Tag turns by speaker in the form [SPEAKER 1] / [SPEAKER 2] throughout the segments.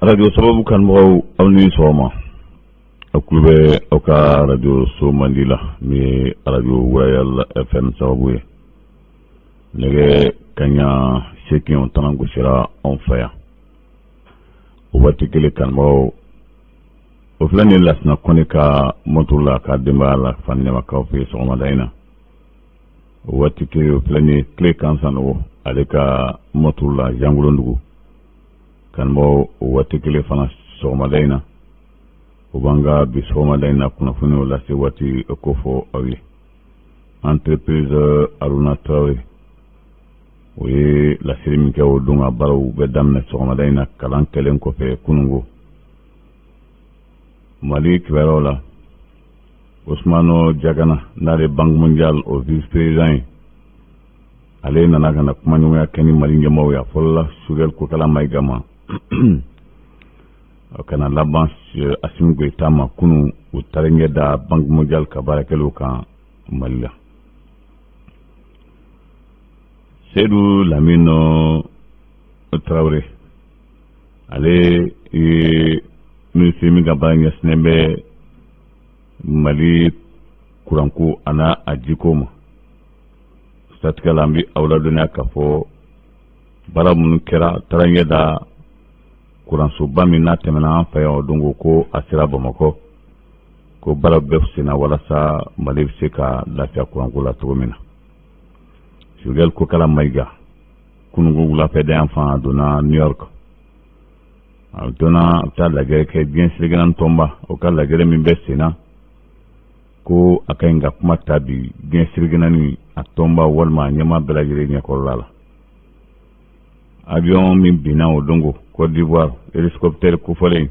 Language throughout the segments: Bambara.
[SPEAKER 1] radio sababu kanmɔgɔw aw ni sɔgɔma a kulo bɛ aw ka radio so mandi la min ye radio Wurayal FM sababu ye nɛgɛ kaɲa 8 tana gosira anw fɛ yan o waati kelen kanmɔgɔw o filɛ ni Lasina Kɔnɛ ka moto la ka denbaya la Fani Ɲamakaw fɛ sɔgɔmada in na o waati kelen o filɛ ni tile kan Sanogo ale ka moto la Jangolondugu kanmɔgɔw o waati kelen fana sɔgɔmada in na o b'an ka bi sɔgɔmada in na kunnafoniw lase waati ko fɔ aw ye entreprise Aruna Traore o ye lasiri min kɛ o don ka baaraw bɛ daminɛ sɔgɔmada in na kalan kɛlen kɔfɛ kunungo Mali kibaruyaw la Ousmane Diagana n'ale Banque Mondiale o vice président ye ale nana ka na kumaɲɔgɔnya kɛ ni Mali ɲɛmɔgɔw ye a fɔlɔla Sugɛl Kokala Mayiga ma kana laban Assimi Goïta ma kunu u taara ɲɛ da Banque Mondiale ka baarakɛlaw kan Mali la Seydou Lamine Traoré ale ye ministre min ka baara ɲɛsinnen bɛ Mali kuranko ana a jiko ma satigɛ la an bɛ aw ladɔnniya k'a fɔ baara minnu kɛra taara ɲɛ da kuransoba min n'a tɛmɛna an fɛ yan o don ko a sera Bamakɔ ko baara bɛɛ senna walasa Mali bɛ se ka lafiya kuranko la cogo min na Sugɛl Kokala Mayiga kunungo wulafɛ da yan fan a donna New York a donna a bɛ taa lajɛ kɛ diɲɛ sirigɛnna tɔnba o ka lajɛ min bɛ senna ko a ka ɲi ka kuma ta bi diɲɛ sirigɛnnanin a tɔnba walima a ɲɛmaa bɛɛ lajɛlen ɲɛkɔrɔla la avion min binna o dongo Côte d'Ivoire hélicoptère kofɔlen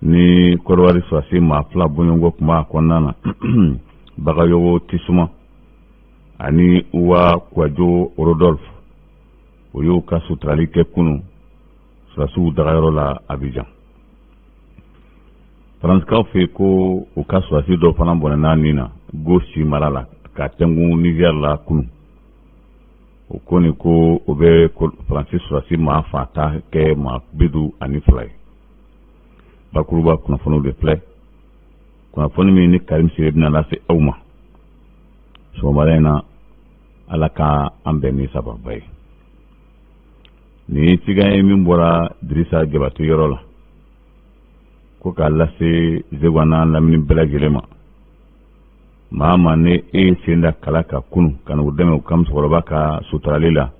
[SPEAKER 1] ni Côte d'Ivoire sɔrɔsi maa fila bɔɲɔgɔnko tun b'a kɔnɔna na Bagayogo Tissouma ani Uwa Kwadjo Rodolphe o y'u ka suturali kɛ kunu sɔrɔsiw dagayɔrɔ la Abidjan Faranskaw fɛ ko u ka sɔrɔsi dɔ fana bɔnɛna nin na Gosi mara la ka tɛngu Niger la kunu o ko ni ko o bɛ Faransi sɔrɔsi maa fata kɛ maa 52 ye bakuruba kunnafoniw de filɛ kunnafoni min ni Karim Sire bɛna lase aw ma sɔgɔmada in na Ala ka an bɛn ni sababa ye ni cikan ye min bɔra Dirisa Jabate yɔrɔ la ko k'a lase Zeguana lamini bɛɛ lajɛlen ma maa ma ne e ye sen da kala ka kunu ka n'u dɛmɛ u ka musokɔrɔba ka suturali la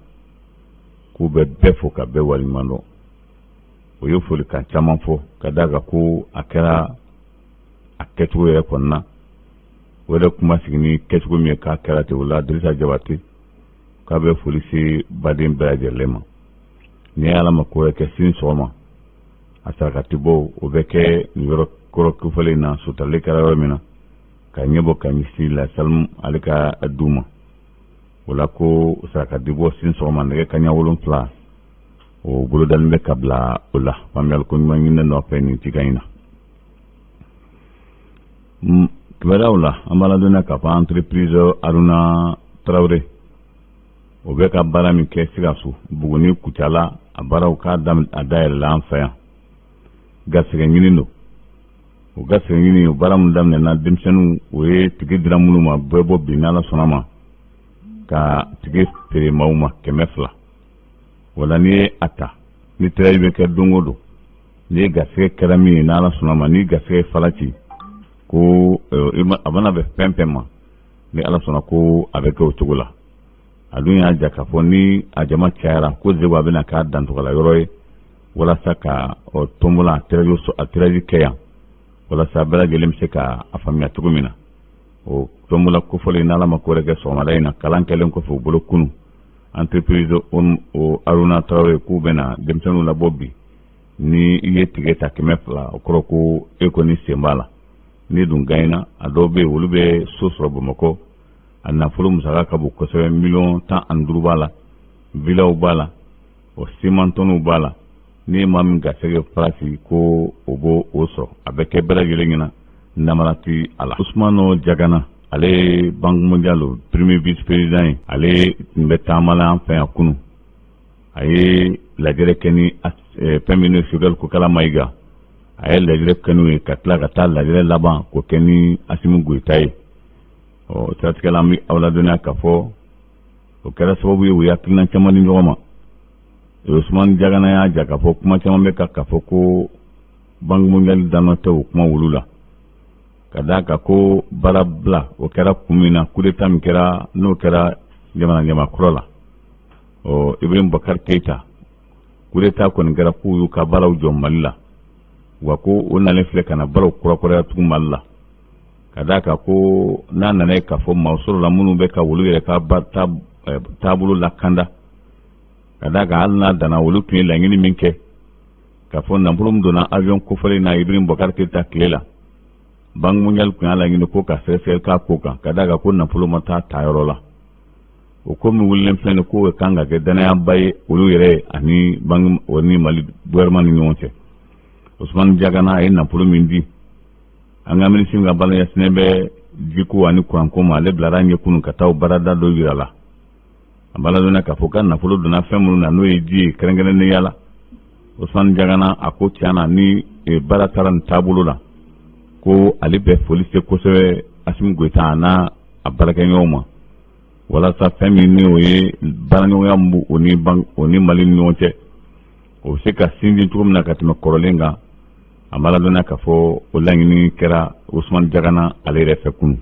[SPEAKER 1] k'u bɛ bɛɛ fo ka bɛɛ waleɲuman dɔn o ye folikan caman fɔ ka d'a kan ko a kɛra a kɛcogo yɛrɛ kɔnɔna o yɛrɛ kuma sigi ni kɛcogo min ye k'a kɛra ten o la Dirisa Jabate k'a bɛ foli se baden bɛɛ lajɛlen ma ni Ala ma ko wɛrɛ kɛ sini sɔgɔma a sarakati bɔ o bɛ kɛ nin yɔrɔ kɔrɔ kofɔlen na suturali kɛra yɔrɔ min na ka ɲɛbɔ ka ɲɛsin la Salim ale ka du ma o la ko sarakati bɔ sini sɔgɔma nɛgɛ kaɲa 7 o bolodalen bɛ ka bila o la faamuyali ko ɲuman ɲininen nɔfɛ nin cikan in na kibaruyaw la an b'a ladɔnniya k'a fɔ entreprise Aruna Traore o bɛ ka baara min kɛ Sikaso Buguni Kucala a baaraw k'a dayɛlɛla an fɛ yan garisɛgɛ ɲini don o garisɛgɛ ɲini o baara min daminɛna denmisɛnninw o ye tigi dira minnu ma bɛɛ bɔ bi n'Ala sɔnna ma ka tigi feere maaw ma 200 wala n'i ye a ta ni tirage bɛ kɛ don o don n'i ye garisɛgɛ kɛra min ye n'Ala sɔnna ma ni garisɛgɛ fala ci ko a mana bɛn fɛn fɛn ma ni Ala sɔnna ko a bɛ kɛ o cogo la a dun y'a ja k'a fɔ ni a jama cayara ko Zegu a bɛna k'a dantɔgɔla yɔrɔ ye walasa ka tombola a tirage kɛ yan walasa bɛɛ lajɛlen bɛ se ka a faamuya cogo min na o tombola kofɔlen n'Ala ma ko wɛrɛ kɛ sɔgɔmada in na kalan kɛlen kɔfɛ u bolo kunu entreprise o Aruna Traore k'u bɛna denmisɛnninw labɔ bi ni i ye tigɛ ta 200 o kɔrɔ ko e kɔni sen b'a la ni dun gagnena a dɔw bɛ yen olu bɛ so sɔrɔ Bamakɔ a nafolo musaka ka bon kosɛbɛ 15 b'a la villaw b'a la o cimantɔnw b'a la ni maa min garisɛgɛ farasi ko o b'o sɔrɔ a bɛ kɛ bɛɛ lajɛlen ɲɛna namara ti a la Ousmane Diagana ale Banque Mondiale premier vice président ye ale tun bɛ taama la an fɛ yan kunu a ye lajɛrɛ kɛ ni fɛn min Sogɛl Kokala Mayiga a ye lajɛrɛ kɛ n'u ye ka tila ka taa lajɛrɛ laban k'o kɛ ni Asimi Goyita ye siratigɛ la an bɛ aw ladɔnniya k'a fɔ o kɛra sababu ye u ye hakilina caman di ɲɔgɔn ma Usumani Jagana y'a ja k'a fɔ kuma caman bɛ k'a fɔ ko Banque mondiale danɔ tɛ o kuma wulu la ka d'a kan ko baara bila o kɛra kun min na coup d'état min kɛra n'o kɛra jamana ɲamakɔrɔ la Ibrahim Boubacar Keïta coup d'état kɔni kɛra k'u y'u ka baaraw jɔ Mali la wa ko o nalen filɛ ka na baaraw kurakuraya tugun Mali la ka d'a kan ko n'a nana ye k'a fɔ maaw sɔrɔla minnu bɛ ka olu yɛrɛ ka taabolo lakanda ka d'a kan hali n'a danna olu tun ye laɲini min kɛ k'a fɔ nafolo min donna avion kofɔlen na Ibrahim Boubacar Keïta tile la Banque mondiale tun y'a laɲini ko ka sɛgɛsɛgɛli k'a ko kan ka d'a kan ko nafolo ma taa tayɔrɔ la o ko min wulilen filɛ nin ko kan ka kɛ danayaba ye olu yɛrɛ ani ni Mali gouvernement ni ɲɔgɔn cɛ Usumani Jagana a ye nafolo min di an ka minisiri ka balayasinɛ bɛ jiko ani kuranko ma ale bilara ɲɛ kunun ka taa baarada dɔ yira la a bala dɔnna k'a fɔ ka nafolo donna fɛn minnu na n'o ye ji ye kɛrɛnkɛrɛnnenya la Usumani Jagana a ko tiɲɛna ni baara taara nin taabolo la ko ale bɛ foli se kosɛbɛ Asimi Goyita a n'a a baarakɛɲɔgɔnw ma walasa fɛn min ni o ye baaraɲɔgɔnya min b'u o ni Mali ni ɲɔgɔn cɛ o bɛ se ka sinsin cogo min na ka tɛmɛ kɔrɔlen kan a bala dɔnna k'a fɔ o laɲini kɛra Usumani Jagana ale yɛrɛ fɛ kunun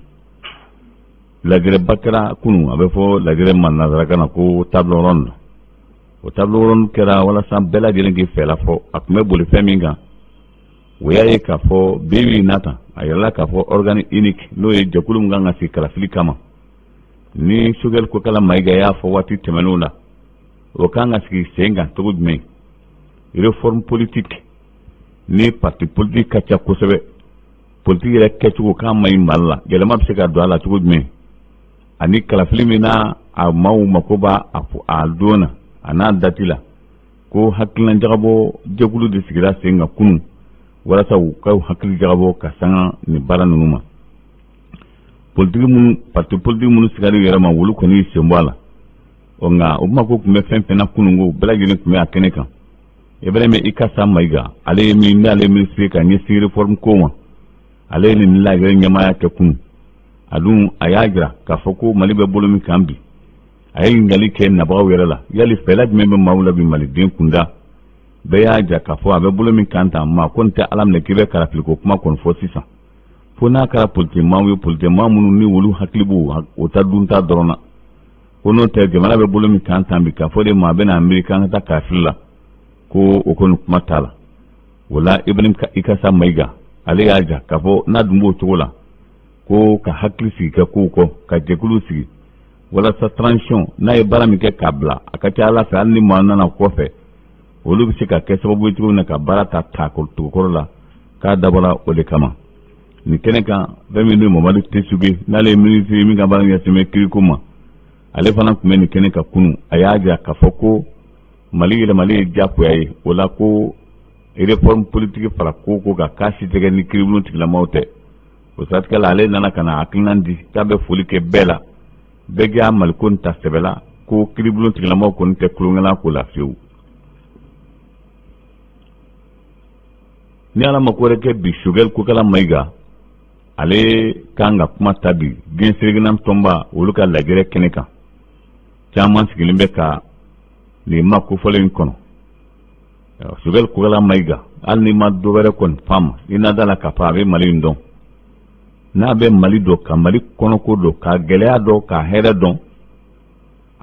[SPEAKER 1] lajɛrɛba kɛra kunun a bɛ fɔ lajɛrɛ ma nanzarakan na ko table ronde o table ronde kɛra walasa bɛɛ lajɛlen k'i fɛla fɔ a tun bɛ boli fɛn min kan o y'a ye k'a fɔ bi na tan a yɛrɛla k'a fɔ organe unique n'o ye jɛkulu min kan ka sigi kalafili kama ni Sogɛl Kokala Mayiga y'a fɔ waati tɛmɛnenw la o kan ka sigi sen kan cogo jumɛn réforme politique ni parti politique ka ca kosɛbɛ politique yɛrɛ kɛcogo k'an ma ɲi Mali la yɛlɛma bɛ se ka don a la cogo jumɛn ani kalafili min na a maaw mako b'a a don na a n'a dati la ko hakilina jagabɔ jɛkulu de sigira sen kan kunun walasa u ka hakili jagabɔ ka sanga ni baara ninnu ma parti politique minnu sigari yɛrɛ ma wolu kɔni sen bɔ a la nka o mako tun bɛ fɛn fɛn na kununko bɛɛ lajɛlen tun bɛ a kɛnɛ kan Ibrahim Ikasa Mayiga ale ye min n'ale minisiri ka ɲɛsin réforme ko ma ale ye nin lajɛrɛ ɲɛmaaya kɛ kunun a dun a y'a jira k'a fɔ ko Mali bɛ bolo min kan bi a ye ɲininkali kɛ nabagaw yɛrɛ la yali fɛla jumɛn bɛ maaw la bi maliden kunda bɛɛ y'a jira k'a fɔ a bɛ bolo min kan tan maa kɔni tɛ ala minɛ k'i bɛ karafiliko kuma kɔni fɔ sisan fo n'a kɛra politikimaaw ye politikimaaw minnu ni olu hakili b'o o ta dun ta dɔrɔn na ko n'o tɛ jamana bɛ bolo min kan tan bi k'a fɔ de maa bɛ na Amerika an ka taa karafili la ko o kɔni kuma t'a la o la Ibrahim Ikasa Mayiga ale y'a jira k'a fɔ n'a dun b'o cogo la ko ka hakili sigi kɛ kow kɔ ka jɛkulu sigi walasa transition n'a ye baara min kɛ k'a bila a ka ca ala fɛ hali ni maa nana kɔfɛ olu bɛ se ka kɛ sababu ye cogo min na ka baara ta togokɔrɔ la k'a dabɔra o de kama nin kɛnɛ kan fɛn min ye Mamadu Tesuge n'ale ye minisiri min ka baara ɲɛsinnen kiriko ma ale fana tun bɛ nin kɛnɛ kan kunun a y'a jira k'a fɔ ko Mali yɛlɛmali ye diyagoya ye o la ko réforme politique fara ko kan k'a si tɛ kɛ ni kiribulon tigilamaw tɛ o siratigɛ la ale nana ka na hakilina di k'a bɛ foli kɛ bɛɛ la bɛɛ k'a Maliko nin ta sɛbɛ la ko kiribulon tigilamaw kɔni tɛ kulonkɛla ko la fiyewu ni ala ma ko wɛrɛ kɛ bi Sogɛl Kokala Mayiga ale kan ka kuma ta bi diɲɛ sereginan tɔnba olu ka lajɛrɛ kɛnɛ kan caman sigilen bɛ ka nin ma kofɔlen kɔnɔ Sogɛl Kokala Mayiga hali ni ma dɔ wɛrɛ kɔni faamu i n'a da la k'a fɔ a bɛ Mali in dɔn n'a bɛ Mali dɔn ka Mali kɔnɔko dɔn ka gɛlɛya dɔn ka hɛrɛ dɔn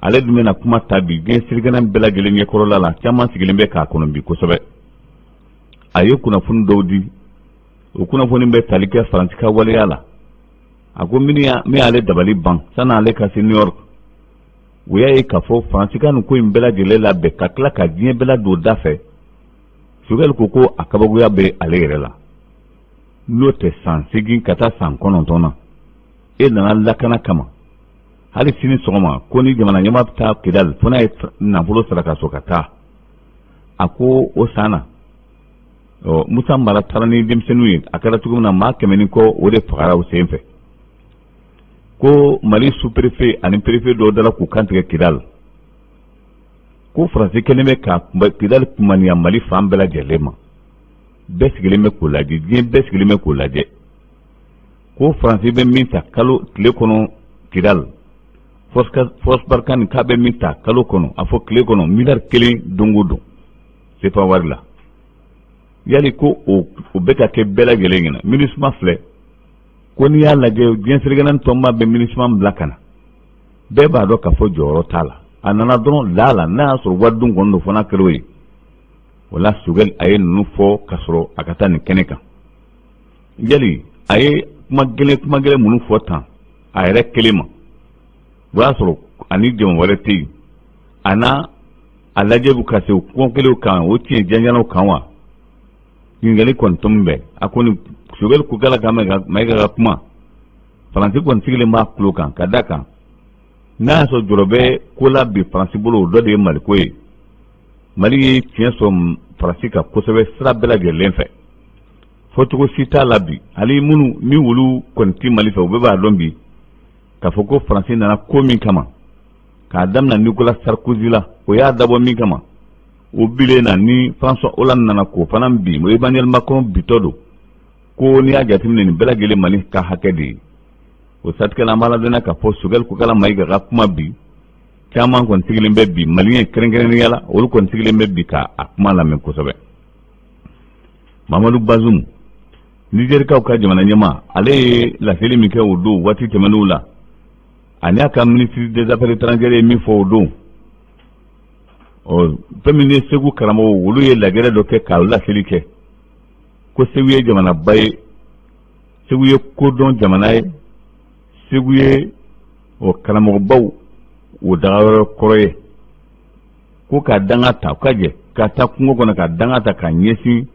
[SPEAKER 1] ale dun bɛna kuma ta bi diɲɛ sereginan bɛɛ lajɛlen ɲɛkɔrɔla la caman sigilen bɛ k'a kɔnɔ bi kosɛbɛ a ye kunnafoni dɔw di o kunnafoni bɛ tali kɛ Faransi ka waleya la a ko min y'ale dabali ban san'ale ka se New York o y'a ye k'a fɔ Faransi ka nin ko in bɛɛ lajɛlen labɛn ka tila ka diɲɛ bɛɛ ladon da fɛ Sogɛl ko a kabakoya bɛ ale yɛrɛ la n'o tɛ san 8 ka taa san 9 na e nana lakana kama hali sini sɔgɔma ko ni jamana ɲɛmaa bɛ taa Kidali fo n'a ye nafolo sara ka sɔrɔ ka taa a ko o san na Musa Mara taara ni denmisɛnninw ye a kɛra cogo min na maa 100 kɔ o de fagara o sen fɛ ko Mali sous-préfet ani préfet dɔw dala k'u kantigɛ Kidali ko faransi kelen bɛ ka kidali kumaniya Mali fan bɛɛ lajɛlen ma bɛɛ sigilen bɛ k'o lajɛ diɲɛ bɛɛ sigilen bɛ k'o lajɛ ko faransi bɛ min ta tile kɔnɔ Kidal force Barkhane k'a bɛ min ta kalo kɔnɔ a fɔ tile kɔnɔ miliyari 1 don o don CFA wari la yali ko o bɛ ka kɛ bɛɛ lajɛlen ɲɛna MINUSMA filɛ ko n'i y'a lajɛ diɲɛ sirigɛnna tɔnba bɛ MINUSMA bila ka na bɛɛ b'a dɔn k'a fɔ jɔyɔrɔ t'a la a nana dɔrɔn la n'a y'a sɔrɔ wari dun kɔni don fana kɛr'o ye wala Sogɛl a ye ninnu fɔ ka sɔrɔ a ka taa nin kɛnɛ kan yali a ye kuma gɛlɛn minnu fɔ tan a yɛrɛ kelen ma o y'a sɔrɔ ani jama wɛrɛ tɛ yen a n'a a lajɛ bɛ ka se o kuma kelenw kan o tiɲɛ janjanaw kan wa ɲininkali kɔni tɔmi bɛ a kɔni Sogɛl ko k'ala ka Mayiga ka kuma faransi kɔni sigilen b'a tulo kan ka da kan n'a y'a sɔrɔ jɔrɔ bɛ ko la bi faransi bolo o dɔ de ye Mali ko ye Mali ye tiɲɛ sɔrɔ faransi kan kosɛbɛ sira bɛɛ lajɛlen fɛ fɔcogo si t'a la bi hali minnu ni wulu kɔni tɛ Mali fɛ u bɛɛ b'a dɔn bi k'a fɔ ko faransi nana ko min kama k'a daminɛ Nicolas Sarkozy la o y'a dabɔ min kama o bilen na ni François Hollande nana k'o fana bi Emmanuel Macron bitɔ don ko n'i y'a jateminɛ nin bɛɛ lajɛlen Mali ka hakɛ de ye o satikɛla an b'a ladɔnniya k'a fɔ Sogɛl ko k'ala Mayiga ka kuma bi caman kɔni sigilen bɛ bi Maliyɛn kɛrɛnkɛrɛnnenya la olu kɔni sigilen bɛ bi ka a kuma lamɛn kosɛbɛ Mamadu Bazoum Nigérikaw ka jamana ɲɛmaa ale ye laseli min kɛ o don waati tɛmɛnenw la ani a ka ministre des affaires étrangères ye min fɔ o don fɛn min ye Segu karamɔgɔw olu ye lagɛrɛ dɔ kɛ k'a laseli kɛ ko Segu ye jamanaba ye Segu ye kodɔn jamana ye Segu ye karamɔgɔbaw o dagayɔrɔ kɔrɔ ye ko ka danga ta ka jɛ ka taa kungo kɔnɔ ka danga ta ka ɲɛsin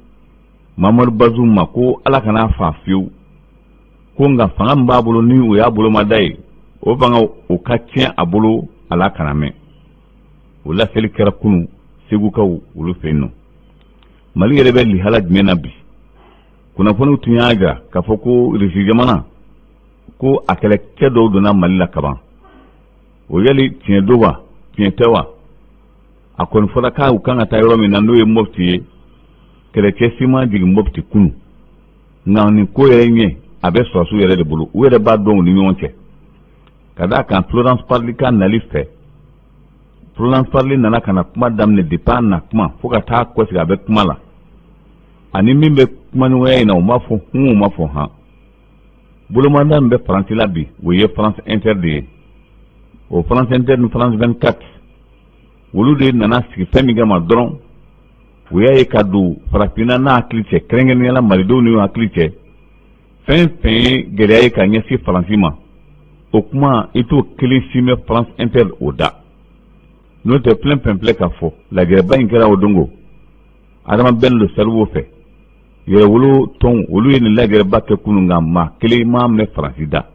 [SPEAKER 1] Mamadu Bazoum ma ko ala kana fa fiyewu ko nka fanga min b'a bolo ni o y'a bolomada ye o fanga o ka tiɲɛ a bolo ala kana mɛn o laseli kɛra kunu Segukaw olu fɛ yen nɔ Mali yɛrɛ bɛ lihala jumɛn na bi kunnafoniw tun y'a jira k'a fɔ ko Russie jamana ko a kɛlɛkɛ dɔw donna Mali la kaban o yali tiɲɛ don wa tiɲɛ tɛ wa a kɔni fɔra k'u kan ka taa yɔrɔ min na n'o ye Mopti ye kɛlɛkɛ si ma jigin Mopti kunu nka nin ko yɛrɛ ɲɛ a bɛ sɔrɔsiw yɛrɛ de bolo u yɛrɛ b'a dɔn u ni ɲɔgɔn cɛ ka d'a kan Florence Parly ka nali fɛ Florence Parly nana ka na kuma daminɛ depuis a na kuma fo ka taa kɔsigi a bɛ kuma la ani min bɛ kuma ɲɔgɔnya in na u ma fɔ hun u ma fɔ han bolomada min bɛ Faransi la bi o ye France Inter de ye o France Inter ni France 24 olu de nana sigi fɛn min kama dɔrɔn u y'a ye ka don farafinna n'a hakili cɛ kɛrɛnkɛrɛnnenya la malidenw n'u hakili cɛ fɛn fɛn ye gɛlɛya ye ka ɲɛsin Faransi ma o kuma i t'o kelen si mɛn France Inter o da n'o tɛ filɛ ka fɔ lajɛrɛba in kɛra o dongo Adama Bello Salifu fɛ yɛrɛwolo tɔn olu ye nin lajɛrɛba kɛ kunun nka maa kelen m'a minɛ Faransi da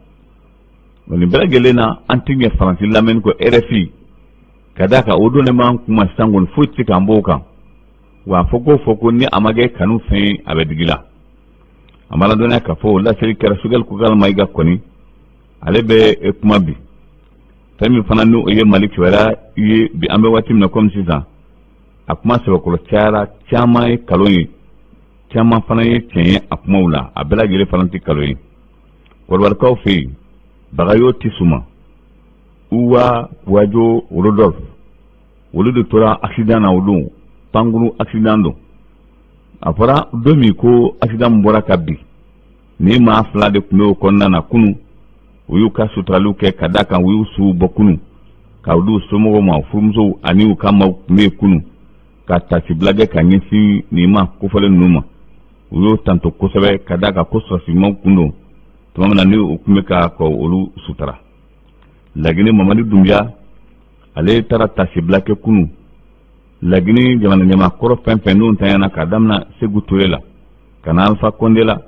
[SPEAKER 1] nin bɛɛ lajɛlen na an tɛ ɲɛ Faransi lamɛnni kɔ RFI ka d'a kan o don ne m'an kuma sisan kɔni foyi tɛ k'an b'o kan wa a fɔ ko ni a ma kɛ kanu fɛn ye a bɛ digi la a ma ladɔnniya k'a fɔ o laseli kɛra Sogɛl ko k'ala Mayiga kɔni ale bɛ kuma bi fɛn min fana n'o ye Mali kibaruya ye bi an bɛ waati min na komi sisan a kuma sɛbɛkɔrɔ cayara caman ye nkalon ye caman fana ye tiɲɛ ye a kumaw la a bɛɛ lajɛlen fana tɛ nkalon ye Kɔrɔbarikaw fɛ yen Bagayo Tisuma Uwa Wajo Rodolphe olu de tora accident na o don Panguru accident don a fɔra don min ko accident min bɔra ka bin ni maa fila de tun bɛ o kɔnɔna na kunu u y'u ka suturaliw kɛ ka d'a kan u y'u suw bɔ kunu k'aw di u somɔgɔw ma furumusow ani u ka maaw tun bɛ yen kunu ka tasibila kɛ ka ɲɛsin nin ma kofɔlen ninnu ma u y'o tanto kosɛbɛ ka d'a kan ko sɔrɔsimaw kun don tuma min na ni u tun bɛ ka olu sutura Lagine Mamadi Doumbia ale taara tasibila kɛ kunu Lagine jamana ɲamakɔrɔ fɛn fɛn n'o ntanyana ka daminɛ Segu Ture la ka na Alpha Condé la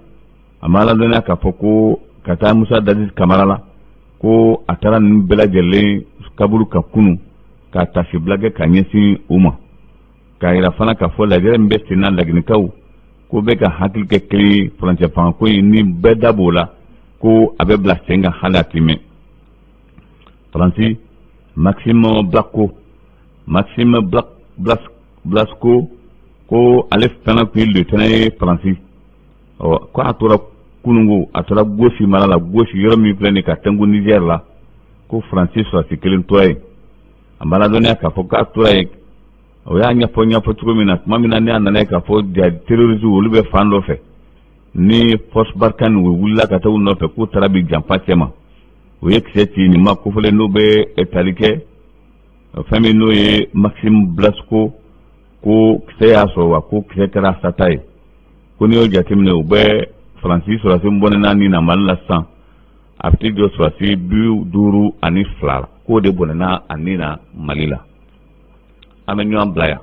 [SPEAKER 1] a ma ladɔnniya k'a fɔ ko ka taa Musa Dadis Kamara la ko a taara ninnu bɛɛ lajɛlen kaburu ka kunu ka tasibila kɛ ka ɲɛsin u ma k'a yira fana k'a fɔ lajɛrɛ min bɛ sen na Laginekaw ko bɛ ka hakili kɛ kelen ye furancɛ fangako in ni bɛɛ da b'o la ko a bɛ bila sen kan hali a tɛ mɛn Faransi Maxime Blacko Maxime Blasco ko ale fana kun ye lieutenant ye Faransi ko a tora kunungo a tora gosi mara la gosi yɔrɔ min filɛ nin ka tɛngu Niger la ko Faransi sɔrɔsi kelen tora ye a ma ladɔnniya k'a fɔ k'a tora ye o y'a ɲɛfɔ cogo min na tuma min na ne y'a nana ye k'a fɔ terroriste olu bɛ fan dɔ fɛ ni force Barkhane u wulila ka taa u nɔfɛ k'u taara bi janfa cɛ ma o ye kisɛ ci nin ma kofɔlen n'o bɛ tali kɛ fɛn min n'o ye Maxime Blasco ko kisɛ y'a sɔrɔ wa ko kisɛ kɛra sata ye ko n'i y'o jateminɛ u bɛ Faransi sɔrɔsi bɔnɛna ni na Mali la sisan a bɛ jɔ sɔrɔsi 52 la k'o de bɔnɛna a ni na Mali la an bɛ ɲɔgɔn bila yan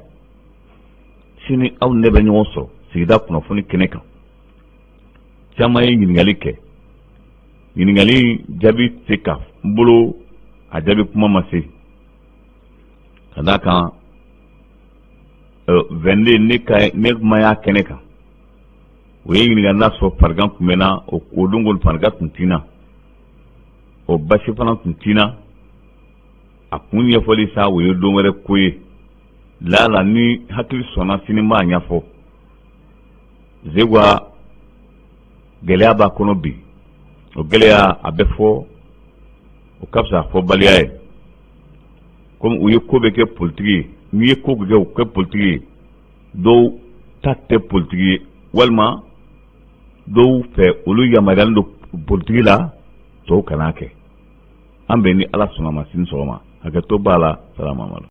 [SPEAKER 1] sini aw ne bɛ ɲɔgɔn sɔrɔ sigida kunnafoni kɛnɛ kan caman ye ɲininkali kɛ ɲininkali jaabi tɛ ka n bolo a jaabi kuma ma se ka d'a kan 22 ne kuma y'a kɛnɛ kan o ye ɲininkali n'a sɔrɔ farigan tun bɛ na o don ko farigan tun tinna o basi fana tun tinna a kun ɲɛfɔli sa o ye don wɛrɛ ko ye lala ni hakili sɔnna sini b'a ɲɛfɔ Zegwa gɛlɛya b'a kɔnɔ bi o gɛlɛya a bɛ fɔ o ka fisa fɔbaliya ye komi u ye ko bɛ kɛ politiki ye n'i ye ko kɛ o kɛ politiki ye dɔw ta tɛ politiki ye walima dɔw fɛ olu yamaruyalen don politiki la tɔw kana kɛ an bɛn ni Ala sɔnna ma sini sɔgɔma hakɛto b'a la salamu